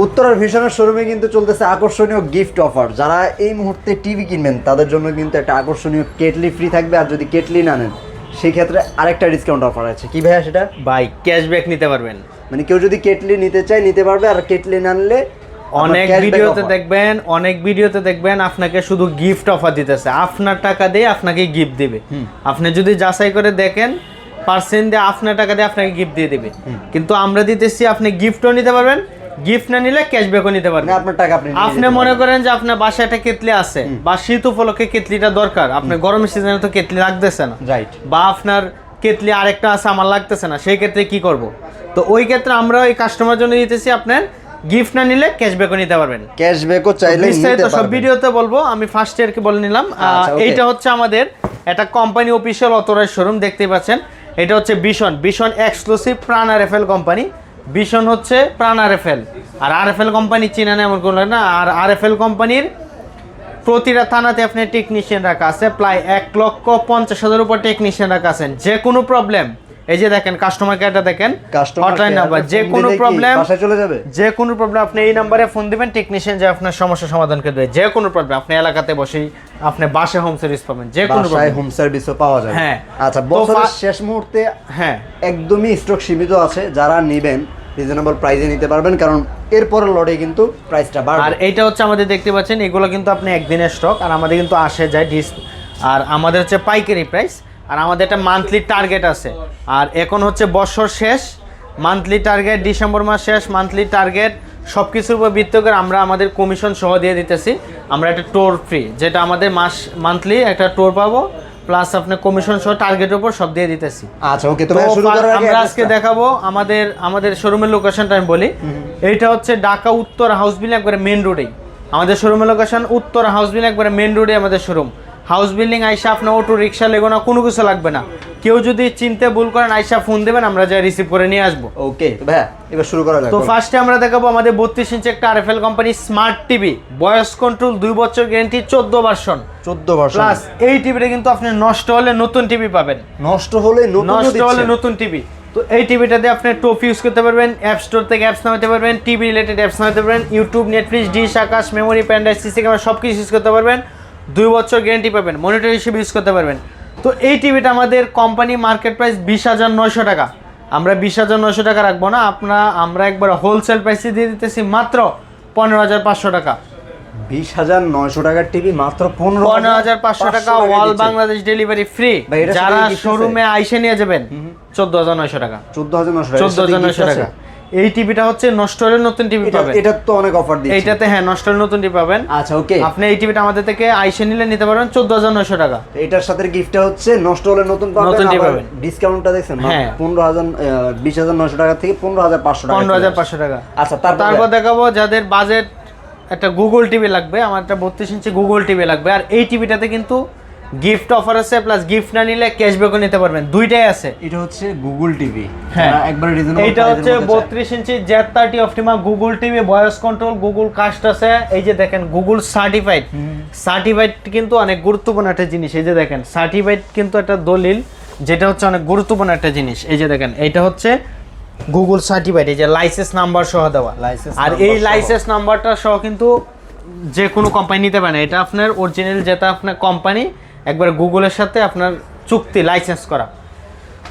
উত্তরার ভিশনের শোরুমে কিন্তু চলতেছে আকর্ষণীয় গিফট অফার। যারা এই মুহূর্তে টিভি কিনবেন তাদের জন্য কিন্তু একটা আকর্ষণীয় কেটলি ফ্রি থাকবে, আর যদি কেটলি না নেন সেই ক্ষেত্রে আরেকটা ডিসকাউন্ট অফার আছে। কি ভাইয়া সেটা? ভাই ক্যাশব্যাক নিতে পারবেন, মানে কেউ যদি কেটলি নিতে চায় নিতে পারবে, আর কেটলি না নিলে অনেক ভিডিওতে দেখবেন আপনাকে শুধু গিফট অফার দিতেছে, আপনার টাকা দিয়ে আপনাকে গিফট দিবে। আপনি যদি যাচাই করে দেখেন পার্সেন্ট দিয়ে আপনার টাকা দিয়ে আপনাকে গিফট দিয়ে দিবে, কিন্তু আমরা দিতেছি আপনি গিফটও নিতে পারবেন, গিফট না নিলে ক্যাশব্যাকও নিতে পারবেন। আপনার টাকা আপনি মনে করেন যে আপনার বাসায় একটা কেটলি আছে বা শীত উপলক্ষে কেটলিটা দরকার, আপনার গরমের সিজনে তো কেটলি লাগতেছে না, রাইট, বা আপনার কেটলি আরেকটা আছে আমার লাগতেছে না, সেই ক্ষেত্রে কি করব? তো ওই ক্ষেত্রে আমরা ওই কাস্টমার জন্য দিতেছি আপনার গিফট না নিলে ক্যাশব্যাকও নিতে পারবেন। ক্যাশব্যাকও চাইলে বিস্তারিত সব ভিডিওতে বলবো, আমি ফার্স্ট ইয়ারকে বলে নিলাম। এইটা হচ্ছে আমাদের একটা কোম্পানি অফিশিয়াল অথরাইজড শোরুম, দেখতেই পাচ্ছেন। এটা হচ্ছে বিশন এক্সক্লুসিভ প্রাণ আরএফএল কোম্পানি। বিশন হচ্ছে প্রাণ আরএফএল, আর আরএফএল কোম্পানি চিনা না এমন কোনো না। আর আরএফএল কোম্পানির প্রতিটা থানাতে আপনার টেকনিশিয়ান রাখা আছে, প্রায় 1,50,000 উপর টেকনিশিয়ান রাখা আছেন। যে কোনো প্রবলেম, এই যে দেখেন কাস্টমার কেয়ারটা দেখেন, হটলাইন নাম্বার, যে কোনো প্রবলেম বাসায় চলে যাবে। যে কোনো প্রবলেম আপনি এই নাম্বারে ফোন দিবেন, টেকনিশিয়ান যে আপনার সমস্যা সমাধান করে দেবে। যে কোনো প্রবলেম আপনি এলাকাতে বসেই আপনি বাসায় হোম সার্ভিস পাবেন, যে কোনো বাসায় হোম সার্ভিসও পাওয়া যায়। হ্যাঁ, আচ্ছা, বছরের শেষ মুহূর্তে হ্যাঁ একদমই স্টক সীমিত আছে, যারা নেবেন রিজনেবল প্রাইসে নিতে পারবেন, কারণ এরপরের লটে কিন্তু প্রাইসটা বাড়বে। আর এইটা হচ্ছে আমাদের দেখতে পাচ্ছেন, এগুলো কিন্তু আপনি একদিনের স্টক, আর আমাদের কিন্তু আসে যায় আর আমাদের হচ্ছে পাইকারি প্রাইস, আর আমাদের একটা মান্থলি টার্গেট আছে। আর এখন হচ্ছে বছর শেষ, মান্থলি টার্গেট ডিসেম্বর মাস শেষ, মান্থলি টার্গেট সব কিছুর উপর ভিত্তি করে আমরা আমাদের কমিশন সহ দিয়ে দিতেছি। আমরা একটা টোর ফ্রি, যেটা আমাদের মান্থলি একটা টোর পাবো, প্লাস আপনার কমিশন সহ টার্গেটের উপর সব দিয়ে দিতেছি। আচ্ছা, ওকে। তো শুরু করার আগে আমরা আজকে দেখাবো আমাদের শোরুমের লোকেশনটা আমি বলি। এইটা হচ্ছে ঢাকা উত্তর হাউস বিল্ডিং একবারে মেন রোডেই আমাদের শোরুমের লোকেশন। উত্তর হাউস বিল্ডিং একবারে মেন রোডে আমাদের শোরুম। হাউস বিল্ডিং আইসা আপনার অটো রিক্সা লেগো না, কোনো কিছু লাগবে না। কেউ যদি চিনতে ভুল করেন আইসা ফোন দেবেন, আমরা যা রিসিভ করে নিয়ে আসবো। ওকে ভাইয়া, এবার শুরু করা যাক। তো ফার্স্টে আমরা দেখাবো আমাদের 32 ইঞ্চি একটা RFL company smart TV, voice control, 2 বছর গ্যারান্টি, 14 ভার্সন প্লাস। এই টিভিটা কিন্তু আপনি নষ্ট হলে নতুন টিভি পাবেন, নষ্ট হলে নতুন টিভি। তো এই টিভিটাতে আপনি টপ ইউজ করতে পারবেন, অ্যাপ স্টোর থেকে অ্যাপস নামাতে পারবেন, টিভি রিলেটেড অ্যাপস নামাতে পারবেন, YouTube, Netflix, dish, Akash, memory, pen drive, CC camera সব কিছু ইউজ করতে পারবেন। 2 বছর গ্যারান্টি পাবেন, মনিটর হিসেবে ইউজ করতে পারবেন। তো এই টিভিটা আমাদের কোম্পানি মার্কেট প্রাইস 20,900 টাকা। আমরা 20,900 টাকা রাখবো না, আমরা একবার হোলসেল প্রাইসে দিয়ে দিতেছি মাত্র 15,500 টাকা। 20,900 টাকার টিভি মাত্র 15,500 টাকা, অল বাংলাদেশ ডেলিভারি ফ্রি। যারা শোরুমে আইসে নিয়ে যাবেন 14,900 টাকা। 14,900 টাকা। এই টিভিটা হচ্ছে নষ্ট হলে নতুন টিভি পাবেন। এটা তো অনেক অফার দিচ্ছে। এইটাতে হ্যাঁ, নষ্ট হলে নতুন টিভি পাবেন। আচ্ছা, ওকে। আপনি এই টিভিটা আমাদের থেকে আইসে নিলে নিতে পারবেন 14,900 টাকা। এটার সাথে গিফটটা হচ্ছে নষ্ট হলে নতুন পাবেন। ডিসকাউন্টটা দেখছেন, 20,900 টাকা থেকে 15,500 টাকা। আচ্ছা, তারপর দেখাবো যাদের বাজেট একটা গুগল টিভি লাগবে, আমার একটা 32 ইঞ্চি গুগল টিভি লাগবে। আর এই টিভিটাতে কিন্তু গিফট অফার আছে, প্লাস গিফট না নিলে ক্যাশব্যাকও নিতে পারবেন, দুইটাই আছে। এটা হচ্ছে গুগল টিভি, হ্যাঁ একবার রিজনেবল। এটা হচ্ছে 32 inch Z30 Optima Google TV, voice control, Google caste আছে। এই যে দেখেন গুগল সার্টিফাইড কিন্তু অনেক গুরুত্বপূর্ণ একটা জিনিস। এই যে দেখেন সার্টিফাইড কিন্তু একটা দলিল, যেটা হচ্ছে অনেক গুরুত্বপূর্ণ একটা জিনিস। এই যে দেখেন এইটা হচ্ছে গুগল সার্টিফাইড, এই যে লাইসেন্স নাম্বার সহ দেওয়া। আর এই লাইসেন্স নাম্বারটা সহ কিন্তু যে কোনো কোম্পানি নিতে পারে না, এটা আপনার অরিজিনাল, যেটা আপনার কোম্পানি একবার গুগলের সাথে আপনার চুক্তি লাইসেন্স করা।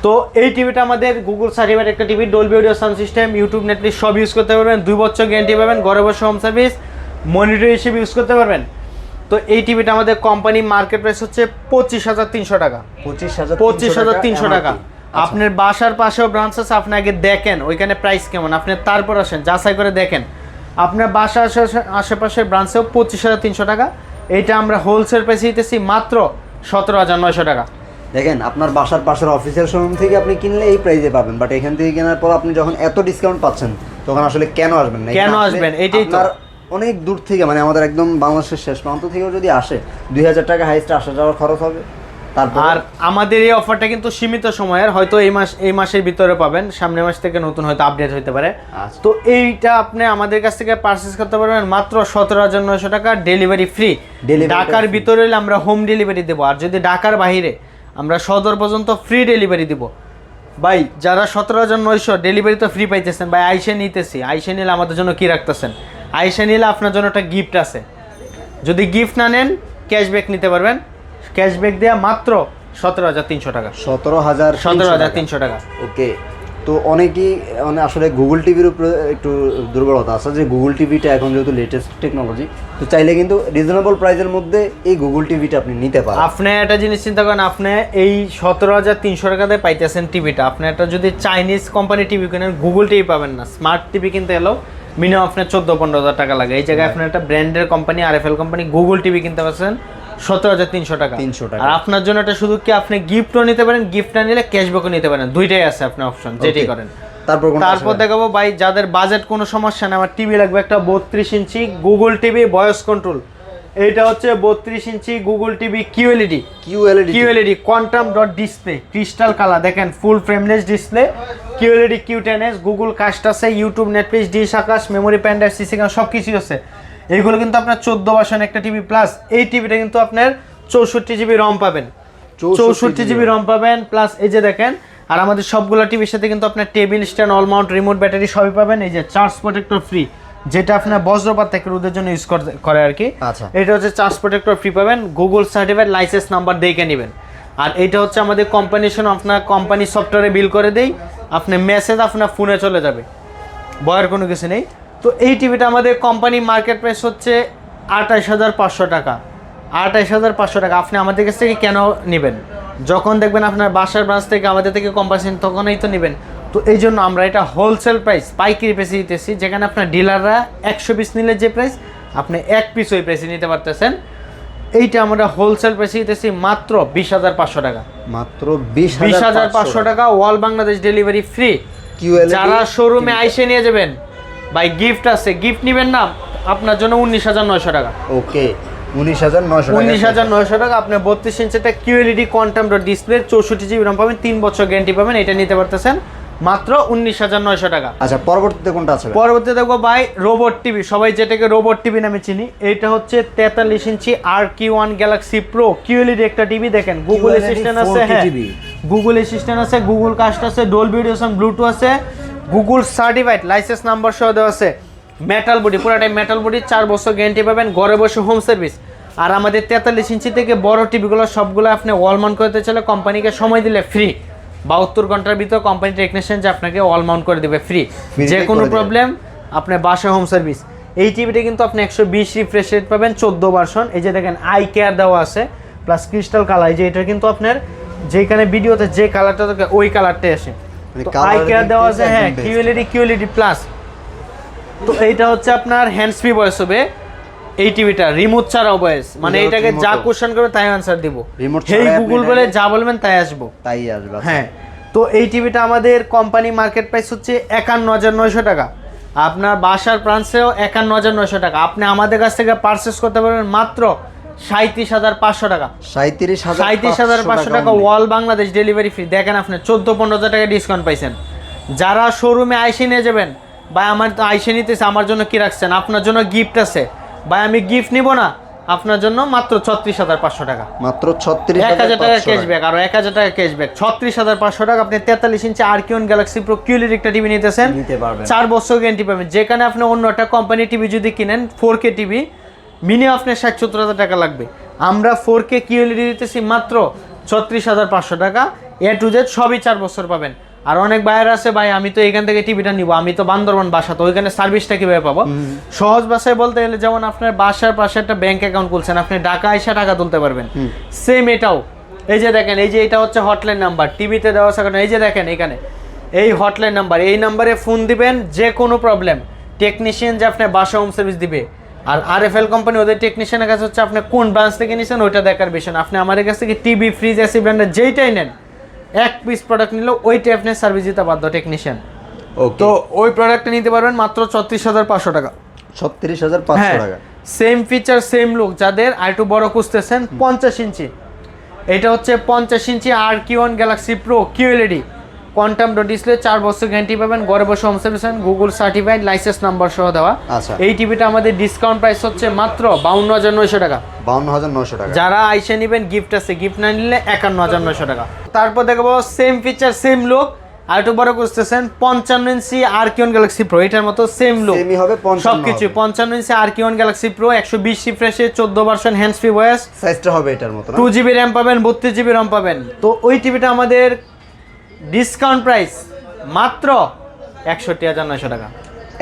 তো এই টিভিটা আমাদের গুগল সার্টিফাইড একটা TV, Dolby audio sound system, YouTube, Netflix সব ইউজ করতে পারবেন, 2 বছর গ্যারান্টি পাবেন, ঘরে বসে হোম সার্ভিস, মনিটর হিসেবে ইউজ করতে পারবেন। তো এই টিভিটা আমাদের কোম্পানি মার্কেট প্রাইস হচ্ছে 25,300 টাকা। 25,300 টাকা। আপনার বাসার পাশেও ব্রাঞ্চ আছে, আপনি আগে দেখেন ওইখানে প্রাইস কেমন, আপনি তারপর আসেন যাচাই করে দেখেন। আপনার বাসার আশেপাশের ব্রাঞ্চেও 25,300 টাকা। এইটা আমরা হোলসেল প্রাইসে দিতেছি মাত্র 17,900 টাকা। দেখেন, আপনার বাসার পাশের অফিসিয়াল শোরুম থেকে আপনি কিনলে এই প্রাইসে পাবেন, বাট এখান থেকে কেনার পর আপনি যখন এত ডিসকাউন্ট পাচ্ছেন তখন আসলে কেন আসবেন না? কেন আসবেন? এইটাই তো, অনেক দূর থেকে, মানে আমাদের একদম বাংলাদেশের শেষ প্রান্ত থেকেও যদি আসে 2,000 টাকা হাইস্ট আসা যাওয়ার খরচ হবে। আর আমাদের এই অফারটা কিন্তু সীমিত সময়ের, হয়তো এই মাসের ভিতরে পাবেন, সামনের মাস থেকে নতুন হয়তো আপডেট হতে পারে। তো এইটা আপনি আমাদের কাছ থেকে পারচেজ করতে পারবেন মাত্র 17,900 টাকা, ডেলিভারি ফ্রি। ঢাকার ভিতরে হলে আমরা হোম ডেলিভারি দেবো, আর যদি ঢাকার বাইরে আমরা সদর পর্যন্ত ফ্রি ডেলিভারি দিব। ভাই যারা 17,900 ডেলিভারি তো ফ্রি পাইতেছেন ভাই, আইসে নিতেছি, আইসে নিলে আমাদের জন্য কি রাখতেছেন, আইসে নিলে আপনার জন্য একটা গিফট আছে। যদি গিফট না নেন ক্যাশব্যাক নিতে পারবেন, ক্যাশব্যাক দেওয়া মাত্র 17,300 টাকা। 17,300 টাকা। ওকে। তো অনেকেই আসলে গুগল টিভির উপরে একটু দুর্বলতা আছে, যে গুগল টিভিটা এখন যেহেতু লেটেস্ট টেকনোলজি, তো চাইলে কিন্তু রিজনেবল প্রাইসের মধ্যে এই গুগল টিভিটা আপনি নিতে পারেন। আপনি একটা জিনিস চিন্তা করেন, আপনি এই 17,300 টাকাতে পাইতেছেন টিভিটা, আপনি একটা যদি চাইনিজ কোম্পানি টিভি কিনেন গুগল টিভি পাবেন না। স্মার্ট টিভি কিনতে এলো মিনিমাম আপনার 14-15 টাকা লাগে, এই জায়গায় আপনার একটা ব্র্যান্ডের company RFL company Google TV কিনতে পারছেন 17,300 টাকা। আর আপনার জন্য এটা শুধু কি আপনি গিফটও নিতে পারেন, গিফট না নিলে ক্যাশব্যাকও নিতে পারেন, দুইটাই আছে আপনার অপশন, যেটাই করেন। তারপর দেখাবো ভাই যাদের বাজেট কোনো সমস্যা নেই, আমার টিভি লাগবে একটা 32 inch Google TV voice control. এইটা হচ্ছে 32 inch Google TV QLED quantum dot display, crystal colour, দেখেন full frameless display, QLED Q10s, Google caste আছে, YouTube, Netflix, dish Akash, memory, pen drive, CC camera সব কিছুই আছে। এইগুলো কিন্তু আপনার 14 ভার্সন একটা টিভি, প্লাস এই টিভিটা কিন্তু আপনার 64 জিবি রম পাবেন, 64 জিবি রম পাবেন, প্লাস এই যে দেখেন। আর আমাদের সবগুলো টিভির সাথে কিন্তু আপনার table stand, all Mount, remote, battery সবই পাবেন। এই যে চার্জ প্রোটেক্টর ফ্রি, যেটা আপনার বজ্রপাত থেকে রোদের জন্য ইউজ করে আর কি। আচ্ছা, এটা হচ্ছে চার্জ প্রোটেক্টর ফ্রি পাবেন, গুগল সার্টিফাইড লাইসেন্স নাম্বার দেখে নেবেন। আর এটা হচ্ছে আমাদের কোম্পানির সঙ্গে আপনার কোম্পানি সফটওয়্যারে বিল করে দেই, আপনার মেসেজ আপনার ফোনে চলে যাবে, বয়ের কোনো কিছু নেই। তো এই টিভিটা আমাদের কোম্পানি মার্কেট প্রাইস হচ্ছে 28,500 টাকা। 28,500 টাকা আপনি আমাদের কাছ থেকে কেন নেবেন? যখন দেখবেন আপনার বাসার ব্রাঞ্চ থেকে আমাদের থেকে কম পাচ্ছেন তখনই তো নেবেন। তো এই জন্য আমরা এটা হোলসেল প্রাইস পাইকারি প্রাইসে দিতেছি, যেখানে আপনার ডিলাররা 100 পিস নিলে যে প্রাইস আপনি 1 পিস ওই প্রাইসে নিতে পারতেছেন। এইটা আমরা হোলসেল প্রাইসে দিতেছি মাত্র 20,500 টাকা। মাত্র 20,500 টাকা, অল বাংলাদেশ ডেলিভারি ফ্রি। যারা শোরুমে আইসে নিয়ে যাবেন ভাই গিফট আছে, গিফট নেবেন না, আপনার জন্য 19,900 টাকা। ওকে, 19,900 টাকা আপনি 32 ইঞ্চিটা QLED quantum dot display, 64 GB ROM পাবেন, 3 বছর গ্যারান্টি পাবেন, এটা নিতে পারতেছেন মাত্র 19,900 টাকা। আচ্ছা, পরবর্তীতে কোনটা আছে? পরবর্তীতে দেখবো ভাই রোবট টিভি, সবাই যেটাকে রোবট টিভি নামে চিনি। এটা হচ্ছে 43 ইঞ্চি RQ1 গ্যালাক্সি প্রো কিউএলইডি একটা টিভি। দেখেন গুগল অ্যাসিস্ট্যান্ট আছে, হ্যাঁ গুগল অ্যাসিস্ট্যান্ট আছে, গুগল কাস্ট আছে, ডলবি অডিও, ব্লুটুথ আছে, গুগল সার্টিফাইড লাইসেন্স নাম্বার সহ দেওয়া আছে, মেটাল বডি, পুরোটাই মেটাল বডি, 4 বছর গ্যারান্টি পাবেন, ঘরে বসে হোম সার্ভিস। আর আমাদের 43 ইঞ্চি থেকে বড় টিভিগুলো সবগুলো আপনি ওয়াল মাউন্ট করতে চাইলে কোম্পানিকে সময় দিলে ফ্রি, 72 ঘন্টার ভিতর কোম্পানি টেকনিশিয়ান যে আপনাকে ওয়াল মাউন্ট করে দেবে ফ্রি, যে কোনো প্রবলেম আপনি বাসা হোম সার্ভিস। এই টিভিটা কিন্তু আপনি 120 রিফ্রেশ রেট পাবেন, 14 ভার্সন। এই যে দেখেন আই কেয়ার দেওয়া আছে, প্লাস ক্রিস্টাল কালার, যে এটা কিন্তু আপনার যেখানে ভিডিওতে যে কালারটা থাকে ওই কালারটাই আসে, আই কেয়ার দেওয়া আছে, হ্যাঁ কিউএলইডি প্লাস। তো এইটা হচ্ছে আপনার হ্যান্ডস ফ্রি ভয়েস হবে এই টিভিটা, রিমোট ছাড়াও ভয়েস, মানে এটাকে যা কোশ্চেন করবে তাই আনসার দিব, হেই গুগল বলে যা বলবেন তাই আসবে। হ্যাঁ, তো এই টিভিটা আমাদের কোম্পানি মার্কেট প্রাইস হচ্ছে 51,900 টাকা, আপনার বাসার ব্রাঞ্চেও 51,900 টাকা। আপনি আমাদের কাছ থেকে পারচেস করতে পারবেন মাত্র 37,500 টাকা। 37,500 টাকা, ওয়াল বাংলাদেশ ডেলিভারি ফ্রি। দেখেন আপনি 14-15,000 টাকা ডিসকাউন্ট পাইছেন। যারা শোরুমে আইসে নিয়ে যাবেন, ভাই আমার তো আইসে নিতেছে, আমার জন্য কি রাখছেন? আপনার জন্য গিফট আছে, ভাই আমি গিফট নিব না, আপনার জন্য মাত্র 36,500 টাকা, মাত্র 36,000 টাকা ক্যাশব্যাক, আর 1,000 টাকা ক্যাশব্যাক, 36,500 টাকা। আপনি 43 ইঞ্চি RQ1 গ্যালাক্সি প্রো কিউএলইডি একটা টিভি নিতেছেন, 4 বছর গ্যারান্টি পাবেন। যেখানে আপনি অন্য একটা কোম্পানি টিভি যদি কিনেন 4K টিভি, মিনিমাম আপনার 60-70,000 টাকা লাগবে। আমরা 4K কিউএলইডি দিতেছি মাত্র 36,500 টাকা, A to Z সবই 4 বছর পাবেন। আর অনেক বাইরে আছে, ভাই আমি তো এখান থেকে টিভিটা নিব, আমি তো বান্দরবান বাসা, তো ওইখানে সার্ভিসটা কিভাবে পাবো? সহজ ভাষায় বলতে গেলে যেমন আপনার বাসার পাশে একটা ব্যাংক অ্যাকাউন্ট খুলছেন, আপনি ঢাকা এসে টাকা তুলতে পারবেন, সেম এটাও। এই যে দেখেন, এই যে এটা হচ্ছে হটলাইন নাম্বার, টিভিতে দেওয়া আছে, এই যে দেখেন এখানে এই হটলাইন নাম্বার, এই নাম্বারে ফোন দিবেন, যে কোনো প্রবলেম টেকনিশিয়ান যে আপনার বাসা হোম সার্ভিস দিবে। আর আরএফএল কোম্পানি ওদের টেকনিশিয়ানের কাছে হচ্ছে আপনি কোন ব্রাঞ্চ থেকে নিছেন ওইটা দেখার বিষয় না, আপনি আমাদের কাছ থেকে টিভি, ফ্রিজ, এসি ব্র্যান্ডের যেইটাই নেন, 1 পিস প্রোডাক্ট নিলেও ওইটা আপনি সার্ভিস দিতে বাধ্য টেকনিশিয়ান। তো ওই প্রোডাক্টটা নিতে পারবেন মাত্র 36,500 টাকা। 36,500 টাকা, সেম ফিচার সেম লুক। যাদের আর একটু বড় খুঁজতেছেন 50 ইঞ্চি, এটা হচ্ছে 50 ইঞ্চি RQ1 Galaxy pro QLED quantum dot display, 4 বছর গ্যারান্টি পাবেন, ঘরে বসে home service, Google certified licence number সহ দেওয়া। এই টিভিটা আমাদের ডিসকাউন্ট প্রাইস হচ্ছে মাত্র 52,900 টাকা। 52,900 টাকা। যারা আইসে নেবেন গিফট আছে, গিফট না নিলে 51,900 টাকা। তারপর দেখবো সেম ফিচার সেম লুক আর একটু বড় করতেছেন 55 ইঞ্চি আরকিওন গ্যালাক্সি প্রো, এটার মতো সেম লুক সেমই হবে 55 সবকিছু। 55 ইঞ্চি আরকিওন গ্যালাক্সি প্রো 120 রিফ্রেশে 14 ভার্সন হ্যান্ডস ফ্রি ভয়েস, সাইজটা হবে এটার মতো না? 2GB র্যাম পাবেন, 32GB রম পাবেন। তো ওই টিভিটা আমাদের ডিসকাউন্ট প্রাইস মাত্র 61,900 টাকা।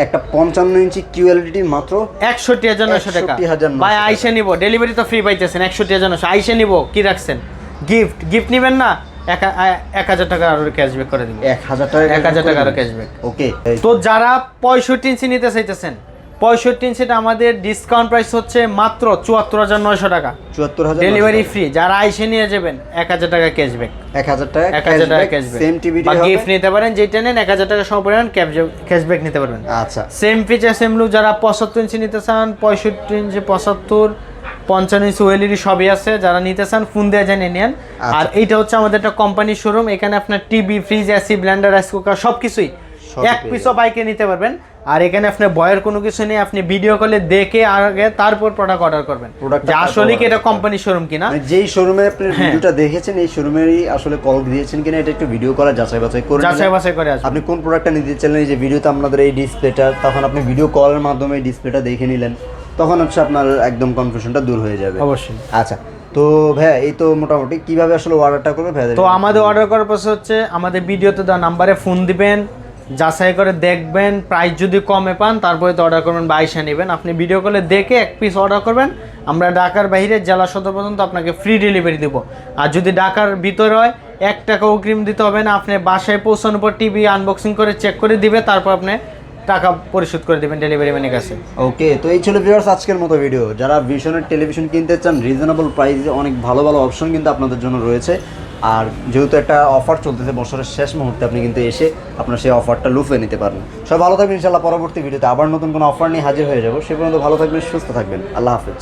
একটা 55 ইঞ্চি কিউএলইডি মাত্র 61,900 টাকা 61,900 ভাই। টাকা। আইসা নিব, ডেলিভারি তো ফ্রি পাইতেছেন। 61,900 আইসা নিব, কি রাখছেন? গিফট নেবেন না, 1,000 টাকা আরো ক্যাশব্যাক করে দিব। 1,000 টাকা 1,000 টাকা আরো ক্যাশব্যাক। ওকে। তো যারা 65 ইঞ্চি নিতে চাইতেছেন, 65 ইঞ্চিটা আমাদের ডিসকাউন্ট প্রাইস হচ্ছে মাত্র 74,900 টাকা, 74,000 ডেলিভারি ফ্রি। যারা আইসে নিয়ে যাবেন 1,000 টাকা ক্যাশব্যাক, 1,000 টাকা 1,000 টাকা ক্যাশব্যাক। সেম টিভিটি বা হবে। গিফট নিতে পারেন, যেটা নেন 1,000 টাকা সম্পূর্ণ ক্যাশব্যাক নিতে পারবেন। আচ্ছা, সেম ফিচার সেম লুক। যারা 75 ইঞ্চি নিতে চান, 65 ইঞ্চি, 75, 55 ইঞ্চি ওএলইডি সবই আছে। যারা নিতে চান ফোন দিয়ে জানিয়ে নেন। আর এইটা হচ্ছে আমাদের একটা কোম্পানির শোরুম, এখানে আপনার TV, fridge, AC, Blender, rice cooker সবকিছুই এক পিসও বাইকে নিতে পারবেন। আর এখানে আপনার বয়ের কোনো কিছু নেই, আপনি ভিডিও কলে দেখে আগে তারপর প্রোডাক্ট অর্ডার করবেন যে আসলে কি এটা কোম্পানির শোরুম কিনা। মানে যেই শোরুমে আপনি ভিডিওটা দেখেছেন এই শোরুমেরই আসলে কল দিয়েছেন কিনা এটা একটু ভিডিও কলে যাচাই বাছাই করে যাচাই বাছাই করে আসবেন। আপনি কোন প্রোডাক্টটা নিতে চাইলেন, এই যে ভিডিওতে আপনাদের এই ডিসপ্লেটা, তখন আপনি ভিডিও কলের মাধ্যমে এই ডিসপ্লেটা দেখে নিলেন, তখন হচ্ছে আপনার একদম কনফিউশনটা দূর হয়ে যাবে। অবশ্যই। আচ্ছা, তো ভাইয়া এই তো মোটামুটি কিভাবে আসলে অর্ডারটা করবে ভাইয়া? তো আমাদের অর্ডার করার পর হচ্ছে আমাদের ভিডিওতে দেওয়া নাম্বারে ফোন দিবেন, যাচাই করে দেখবেন, প্রাইস যদি কমে পান তারপরে তো অর্ডার করবেন বা আইসা নেবেন। আপনি ভিডিও কলে দেখে এক পিস অর্ডার করবেন, আমরা ঢাকার বাইরে জেলা সদর পর্যন্ত আপনাকে ফ্রি ডেলিভারি দেবো। আর যদি ঢাকার ভিতরে হয় 1 টাকা অগ্রিম দিতে হবে না, আপনি বাসায় পৌঁছানোর পর টিভি আনবক্সিং করে চেক করে দিবে, তারপর আপনি টাকা পরিশোধ করে দেবেন ডেলিভারি ম্যানের কাছে। ওকে, তো এই ছিল ভিউয়ার্স আজকের মতো ভিডিও। যারা ভিশনের টেলিভিশন কিনতে চান রিজনেবল প্রাইসে অনেক ভালো ভালো অপশন কিন্তু আপনাদের জন্য রয়েছে। আর যেহেতু একটা অফার চলতেছে বছরের শেষ মুহূর্তে, আপনি কিন্তু এসে আপনার সেই অফারটা লুফে নিতে পারেন। সব ভালো থাকবেন, ইনশাআল্লাহ পরবর্তী ভিডিওতে আবার নতুন কোনো অফার নিয়ে হাজির হয়ে যাবো। সে পর্যন্ত ভালো থাকবেন, সুস্থ থাকবেন। আল্লাহ হাফেজ।